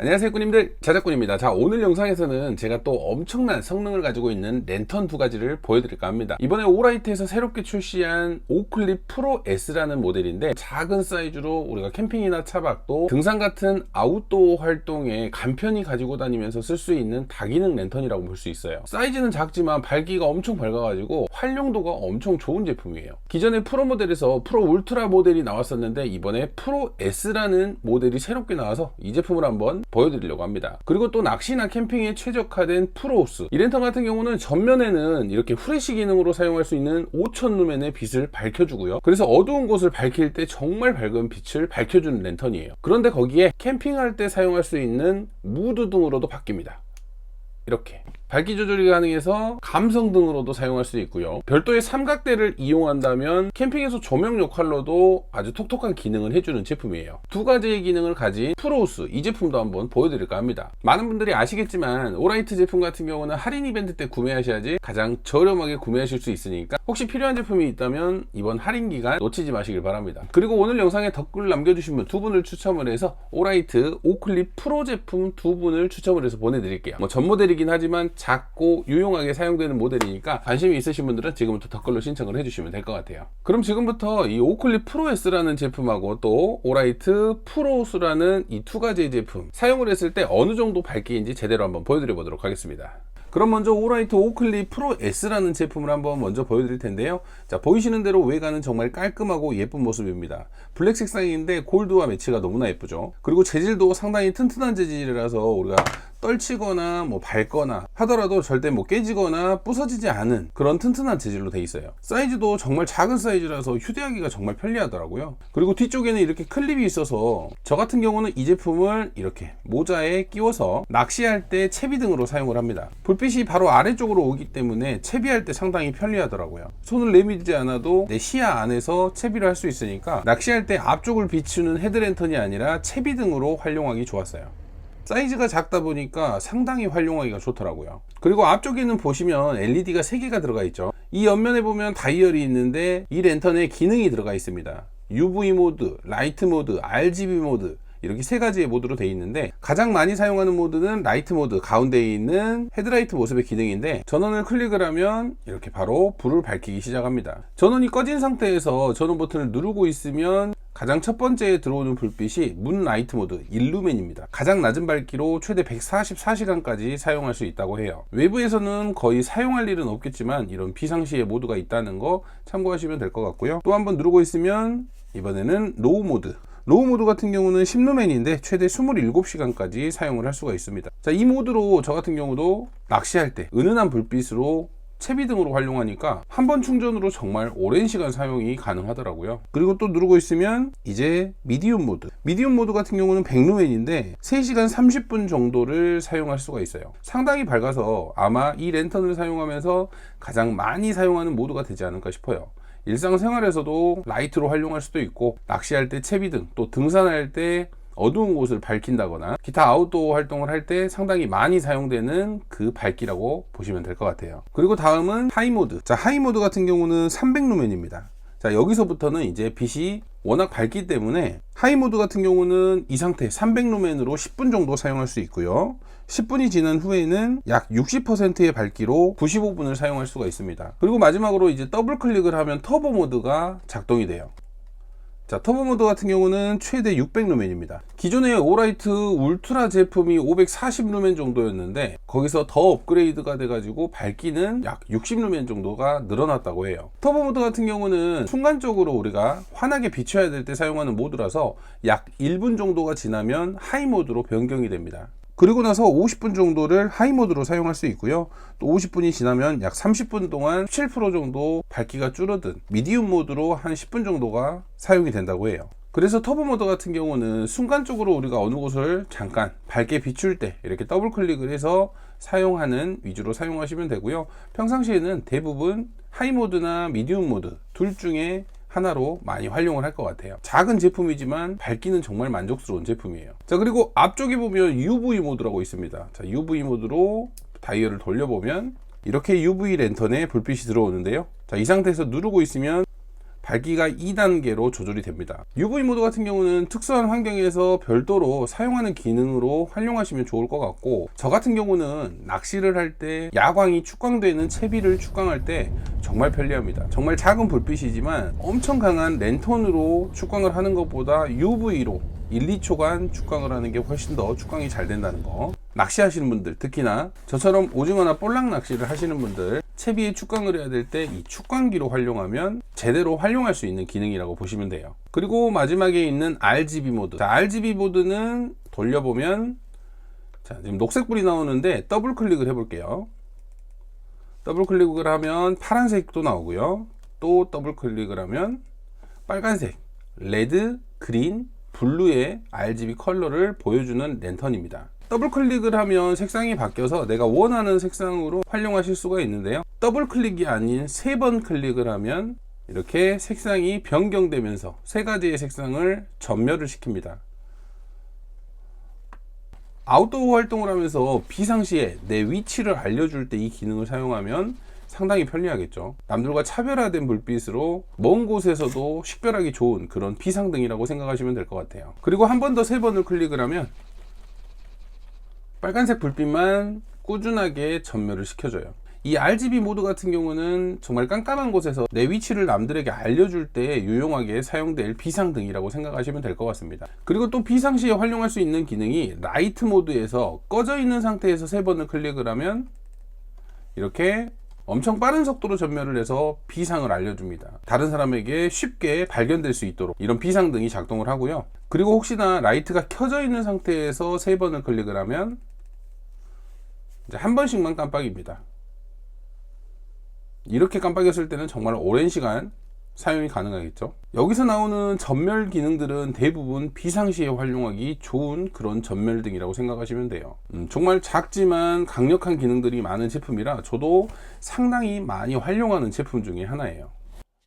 안녕하세요 꾸님들, 자작꾼입니다. 자, 오늘 영상에서는 제가 또 엄청난 성능을 가지고 있는 랜턴 두 가지를 보여드릴까 합니다. 이번에 오라이트에서 새롭게 출시한 오클립 프로 S라는 모델인데, 작은 사이즈로 우리가 캠핑이나 차박, 또 등산 같은 아웃도어 활동에 간편히 가지고 다니면서 쓸 수 있는 다기능 랜턴이라고 볼 수 있어요. 사이즈는 작지만 밝기가 엄청 밝아가지고 활용도가 엄청 좋은 제품이에요. 기존에 프로 모델에서 프로 울트라 모델이 나왔었는데, 이번에 프로 S라는 모델이 새롭게 나와서 이 제품을 한번 보여드리려고 합니다. 그리고 또 낚시나 캠핑에 최적화된 프로호스, 이 랜턴 같은 경우는 전면에는 이렇게 후레쉬 기능으로 사용할 수 있는 5000 루멘의 빛을 밝혀주고요. 그래서 어두운 곳을 밝힐 때 정말 밝은 빛을 밝혀주는 랜턴이에요. 그런데 거기에 캠핑할 때 사용할 수 있는 무드 등으로도 바뀝니다. 이렇게 밝기 조절이 가능해서 감성 등으로도 사용할 수 있고요. 별도의 삼각대를 이용한다면 캠핑에서 조명 역할로도 아주 톡톡한 기능을 해주는 제품이에요. 두 가지의 기능을 가진 프로우스, 이 제품도 한번 보여드릴까 합니다. 많은 분들이 아시겠지만 오라이트 제품 같은 경우는 할인 이벤트 때 구매하셔야지 가장 저렴하게 구매하실 수 있으니까, 혹시 필요한 제품이 있다면 이번 할인 기간 놓치지 마시길 바랍니다. 그리고 오늘 영상에 댓글 남겨주신 분 두 분을 추첨을 해서 오라이트 오클립 프로 제품 두 분을 추첨을 해서 보내드릴게요. 전 모델이긴 하지만 작고 유용하게 사용되는 모델이니까 관심이 있으신 분들은 지금부터 댓글로 신청을 해주시면 될 것 같아요. 그럼 지금부터 이 오클립 프로 S라는 제품하고 또 오라이트 프로스라는 이 두 가지의 제품 사용을 했을 때 어느 정도 밝기인지 제대로 한번 보여드려 보도록 하겠습니다. 그럼 먼저 오라이트 오클립 프로 S라는 제품을 한번 먼저 보여드릴 텐데요. 자, 보이시는 대로 외관은 정말 깔끔하고 예쁜 모습입니다. 블랙 색상인데 골드와 매치가 너무나 예쁘죠. 그리고 재질도 상당히 튼튼한 재질이라서 우리가 떨치거나 밟거나 하더라도 절대 깨지거나 부서지지 않은 그런 튼튼한 재질로 돼 있어요. 사이즈도 정말 작은 사이즈라서 휴대하기가 정말 편리하더라고요. 그리고 뒤쪽에는 이렇게 클립이 있어서 저 같은 경우는 이 제품을 이렇게 모자에 끼워서 낚시할 때 채비 등으로 사용을 합니다. 불빛이 바로 아래쪽으로 오기 때문에 채비할 때 상당히 편리하더라고요. 손을 내밀지 않아도 내 시야 안에서 채비를 할 수 있으니까 낚시할 때 앞쪽을 비추는 헤드랜턴이 아니라 채비 등으로 활용하기 좋았어요. 사이즈가 작다 보니까 상당히 활용하기가 좋더라고요. 그리고 앞쪽에는 보시면 LED가 3개가 들어가 있죠. 이 옆면에 보면 다이얼이 있는데 이 랜턴에 기능이 들어가 있습니다. UV 모드, 라이트 모드, RGB 모드, 이렇게 3가지의 모드로 되어 있는데, 가장 많이 사용하는 모드는 라이트 모드, 가운데에 있는 헤드라이트 모습의 기능인데, 전원을 클릭을 하면 이렇게 바로 불을 밝히기 시작합니다. 전원이 꺼진 상태에서 전원 버튼을 누르고 있으면 가장 첫 번째에 들어오는 불빛이 문라이트 모드 일루멘입니다. 가장 낮은 밝기로 최대 144시간까지 사용할 수 있다고 해요. 외부에서는 거의 사용할 일은 없겠지만 이런 비상시에 모드가 있다는 거 참고하시면 될 것 같고요. 또 한번 누르고 있으면 이번에는 로우 모드, 로우 모드 같은 경우는 10루멘인데 최대 27시간까지 사용을 할 수가 있습니다. 자, 이 모드로 저 같은 경우도 낚시할 때 은은한 불빛으로 채비 등으로 활용하니까 한 번 충전으로 정말 오랜 시간 사용이 가능하더라고요. 그리고 또 누르고 있으면 이제 미디움 모드 같은 경우는 100루멘인데 3시간 30분 정도를 사용할 수가 있어요. 상당히 밝아서 아마 이 랜턴을 사용하면서 가장 많이 사용하는 모드가 되지 않을까 싶어요. 일상생활에서도 라이트로 활용할 수도 있고, 낚시할 때 채비등, 또 등산할 때 어두운 곳을 밝힌다거나 기타 아웃도어 활동을 할 때 상당히 많이 사용되는 그 밝기라고 보시면 될 것 같아요. 그리고 다음은 하이모드. 자, 하이모드 같은 경우는 300루멘입니다. 자, 여기서부터는 이제 빛이 워낙 밝기 때문에 하이모드 같은 경우는 이 상태 300루멘으로 10분 정도 사용할 수 있고요. 10분이 지난 후에는 약 60%의 밝기로 95분을 사용할 수가 있습니다. 그리고 마지막으로 이제 더블 클릭을 하면 터보 모드가 작동이 돼요. 자, 터보 모드 같은 경우는 최대 600루멘입니다. 기존의 오라이트 울트라 제품이 540루멘 정도였는데 거기서 더 업그레이드가 돼가지고 밝기는 약 60루멘 정도가 늘어났다고 해요. 터보 모드 같은 경우는 순간적으로 우리가 환하게 비춰야 될 때 사용하는 모드라서 약 1분 정도가 지나면 하이 모드로 변경이 됩니다. 그리고 나서 50분 정도를 하이 모드로 사용할 수 있고요. 또 50분이 지나면 약 30분 동안 7% 정도 밝기가 줄어든 미디움 모드로 한 10분 정도가 사용이 된다고 해요. 그래서 터보 모드 같은 경우는 순간적으로 우리가 어느 곳을 잠깐 밝게 비출 때 이렇게 더블 클릭을 해서 사용하는 위주로 사용하시면 되고요. 평상시에는 대부분 하이 모드나 미디움 모드 둘 중에 하나로 많이 활용을 할 것 같아요. 작은 제품이지만 밝기는 정말 만족스러운 제품이에요. 자, 그리고 앞쪽에 보면 UV 모드라고 있습니다. 자, UV 모드로 다이얼을 돌려보면 이렇게 UV 랜턴에 불빛이 들어오는데요. 자, 이 상태에서 누르고 있으면 밝기가 2단계로 조절이 됩니다. UV 모드 같은 경우는 특수한 환경에서 별도로 사용하는 기능으로 활용하시면 좋을 것 같고, 저 같은 경우는 낚시를 할 때 야광이 축광되는 채비를 축광할 때 정말 편리합니다. 정말 작은 불빛이지만 엄청 강한 랜턴으로 축광을 하는 것보다 UV로 1, 2초간 축광을 하는 게 훨씬 더 축광이 잘 된다는 거. 낚시하시는 분들, 특히나 저처럼 오징어나 볼락 낚시를 하시는 분들, 채비에 축광을 해야 될 때 이 축광기로 활용하면 제대로 활용할 수 있는 기능이라고 보시면 돼요. 그리고 마지막에 있는 RGB 모드. 자, RGB 모드는 돌려보면, 자, 지금 녹색불이 나오는데 더블 클릭을 해볼게요. 더블 클릭을 하면 파란색도 나오고요. 또 더블 클릭을 하면 빨간색, 레드, 그린, 블루의 RGB 컬러를 보여주는 랜턴입니다. 더블 클릭을 하면 색상이 바뀌어서 내가 원하는 색상으로 활용하실 수가 있는데요. 더블 클릭이 아닌 3번 클릭을 하면 이렇게 색상이 변경되면서 3가지의 색상을 전멸을 시킵니다. 아웃도어 활동을 하면서 비상시에 내 위치를 알려줄 때 이 기능을 사용하면 상당히 편리하겠죠. 남들과 차별화된 불빛으로 먼 곳에서도 식별하기 좋은 그런 비상등이라고 생각하시면 될 것 같아요. 그리고 한 번 더 3번을 클릭을 하면 빨간색 불빛만 꾸준하게 전멸을 시켜줘요. 이 RGB 모드 같은 경우는 정말 깜깜한 곳에서 내 위치를 남들에게 알려줄 때 유용하게 사용될 비상등이라고 생각하시면 될 것 같습니다. 그리고 또 비상시에 활용할 수 있는 기능이 라이트 모드에서 꺼져 있는 상태에서 3번을 클릭을 하면 이렇게 엄청 빠른 속도로 전멸을 해서 비상을 알려줍니다. 다른 사람에게 쉽게 발견될 수 있도록 이런 비상등이 작동을 하고요. 그리고 혹시나 라이트가 켜져 있는 상태에서 3번을 클릭을 하면 이제 한 번씩만 깜빡입니다. 이렇게 깜빡였을 때는 정말 오랜 시간 사용이 가능하겠죠. 여기서 나오는 전멸 기능들은 대부분 비상시에 활용하기 좋은 그런 전멸등이라고 생각하시면 돼요. 정말 작지만 강력한 기능들이 많은 제품이라 저도 상당히 많이 활용하는 제품 중에 하나예요.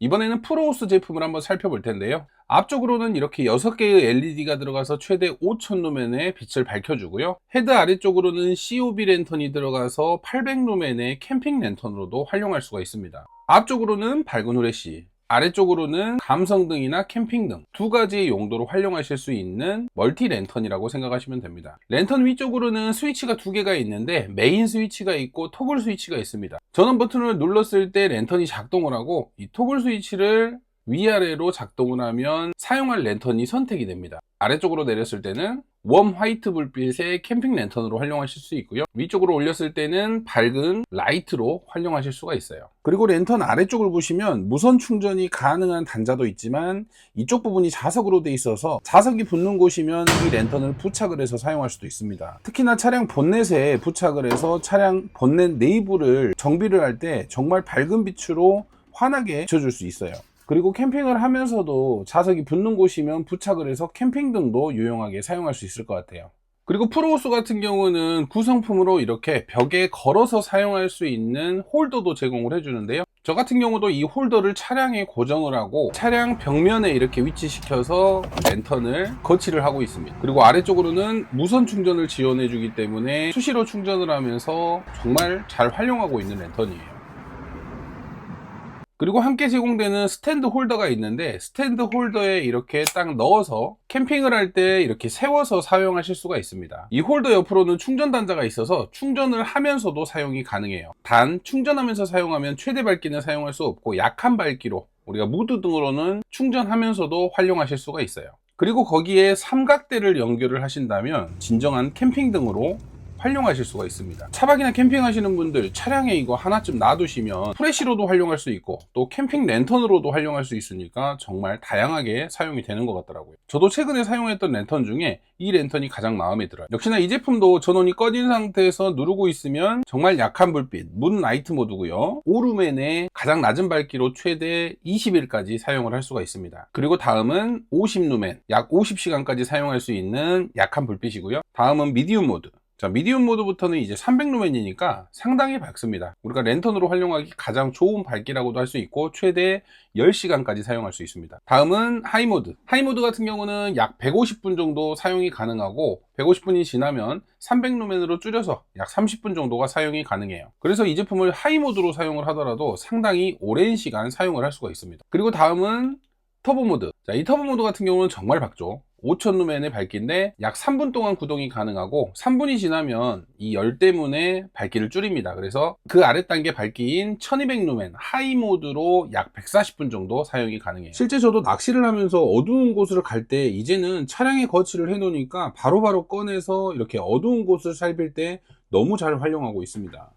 이번에는 프로호스 제품을 한번 살펴볼 텐데요. 앞쪽으로는 이렇게 6개의 LED가 들어가서 최대 5000루멘의 빛을 밝혀주고요. 헤드 아래쪽으로는 COB 랜턴이 들어가서 800루멘의 캠핑 랜턴으로도 활용할 수가 있습니다. 앞쪽으로는 밝은 후레쉬, 아래쪽으로는 감성등이나 캠핑등 2가지의 용도로 활용하실 수 있는 멀티 랜턴이라고 생각하시면 됩니다. 랜턴 위쪽으로는 스위치가 2개가 있는데 메인 스위치가 있고 토글 스위치가 있습니다. 전원 버튼을 눌렀을 때 랜턴이 작동을 하고 이 토글 스위치를 위아래로 작동을 하면 사용할 랜턴이 선택이 됩니다. 아래쪽으로 내렸을 때는 웜 화이트 불빛의 캠핑 랜턴으로 활용하실 수 있고요. 위쪽으로 올렸을 때는 밝은 라이트로 활용하실 수가 있어요. 그리고 랜턴 아래쪽을 보시면 무선 충전이 가능한 단자도 있지만 이쪽 부분이 자석으로 돼 있어서 자석이 붙는 곳이면 이 랜턴을 부착을 해서 사용할 수도 있습니다. 특히나 차량 본넷에 부착을 해서 차량 본넷 내부를 정비를 할 때 정말 밝은 빛으로 환하게 비춰줄 수 있어요. 그리고 캠핑을 하면서도 자석이 붙는 곳이면 부착을 해서 캠핑등도 유용하게 사용할 수 있을 것 같아요. 그리고 프로호스 같은 경우는 구성품으로 이렇게 벽에 걸어서 사용할 수 있는 홀더도 제공을 해주는데요. 저 같은 경우도 이 홀더를 차량에 고정을 하고 차량 벽면에 이렇게 위치시켜서 랜턴을 거치를 하고 있습니다. 그리고 아래쪽으로는 무선 충전을 지원해 주기 때문에 수시로 충전을 하면서 정말 잘 활용하고 있는 랜턴이에요. 그리고 함께 제공되는 스탠드 홀더가 있는데 스탠드 홀더에 이렇게 딱 넣어서 캠핑을 할 때 이렇게 세워서 사용하실 수가 있습니다. 이 홀더 옆으로는 충전 단자가 있어서 충전을 하면서도 사용이 가능해요. 단 충전하면서 사용하면 최대 밝기는 사용할 수 없고 약한 밝기로 우리가 무드 등으로는 충전하면서도 활용하실 수가 있어요. 그리고 거기에 삼각대를 연결을 하신다면 진정한 캠핑 등으로 활용하실 수가 있습니다. 차박이나 캠핑 하시는 분들 차량에 이거 하나쯤 놔두시면 프레시로도 활용할 수 있고 또 캠핑 랜턴으로도 활용할 수 있으니까 정말 다양하게 사용이 되는 것 같더라고요. 저도 최근에 사용했던 랜턴 중에 이 랜턴이 가장 마음에 들어요. 역시나 이 제품도 전원이 꺼진 상태에서 누르고 있으면 정말 약한 불빛 문라이트 모드고요. 5루멘의 가장 낮은 밝기로 최대 20일까지 사용을 할 수가 있습니다. 그리고 다음은 50루멘 약 50시간까지 사용할 수 있는 약한 불빛이고요. 다음은 미디움 모드 자, 미디움 모드부터는 이제 300루멘이니까 상당히 밝습니다. 우리가 랜턴으로 활용하기 가장 좋은 밝기라고도 할 수 있고 최대 10시간까지 사용할 수 있습니다. 다음은 하이모드. 하이모드 같은 경우는 약 150분 정도 사용이 가능하고 150분이 지나면 300루멘으로 줄여서 약 30분 정도가 사용이 가능해요. 그래서 이 제품을 하이모드로 사용을 하더라도 상당히 오랜 시간 사용을 할 수가 있습니다. 그리고 다음은 터보 모드. 자, 이 터보 모드 같은 경우는 정말 밝죠. 5000루멘의 밝기인데 약 3분 동안 구동이 가능하고 3분이 지나면 이 열 때문에 밝기를 줄입니다. 그래서 그 아래 단계 밝기인 1200루멘 하이 모드로 약 140분 정도 사용이 가능해요. 실제 저도 낚시를 하면서 어두운 곳을 갈 때 이제는 차량에 거치를 해 놓으니까 바로바로 꺼내서 이렇게 어두운 곳을 살필 때 너무 잘 활용하고 있습니다.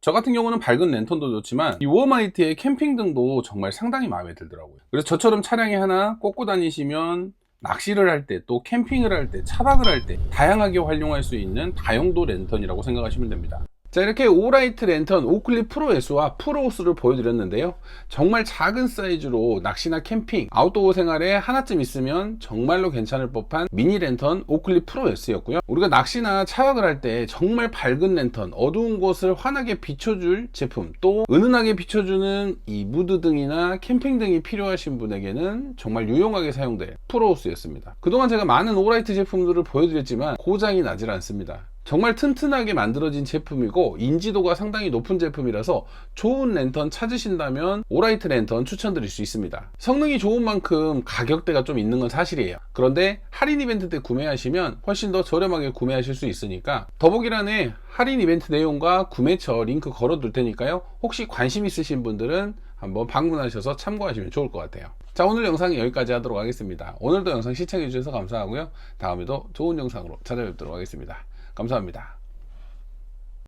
저 같은 경우는 밝은 랜턴도 좋지만 이 우어마이트의 캠핑등도 정말 상당히 마음에 들더라고요. 그래서 저처럼 차량에 하나 꽂고 다니시면 낚시를 할 때, 또 캠핑을 할 때, 차박을 할 때 다양하게 활용할 수 있는 다용도 랜턴이라고 생각하시면 됩니다. 자, 이렇게 오라이트 랜턴 오클립 프로 S와 프로 호스를 보여드렸는데요. 정말 작은 사이즈로 낚시나 캠핑, 아웃도어 생활에 하나쯤 있으면 정말로 괜찮을 법한 미니 랜턴 오클립 프로 S였고요. 우리가 낚시나 차박을 할 때 정말 밝은 랜턴, 어두운 곳을 환하게 비춰줄 제품, 또 은은하게 비춰주는 이 무드등이나 캠핑등이 필요하신 분에게는 정말 유용하게 사용될 프로 호스였습니다. 그동안 제가 많은 오라이트 제품들을 보여드렸지만 고장이 나질 않습니다. 정말 튼튼하게 만들어진 제품이고 인지도가 상당히 높은 제품이라서 좋은 랜턴 찾으신다면 오라이트 랜턴 추천드릴 수 있습니다. 성능이 좋은 만큼 가격대가 좀 있는 건 사실이에요. 그런데 할인 이벤트 때 구매하시면 훨씬 더 저렴하게 구매하실 수 있으니까 더보기란에 할인 이벤트 내용과 구매처 링크 걸어둘 테니까요. 혹시 관심 있으신 분들은 한번 방문하셔서 참고하시면 좋을 것 같아요. 자, 오늘 영상 여기까지 하도록 하겠습니다. 오늘도 영상 시청해 주셔서 감사하고요. 다음에도 좋은 영상으로 찾아뵙도록 하겠습니다. 감사합니다.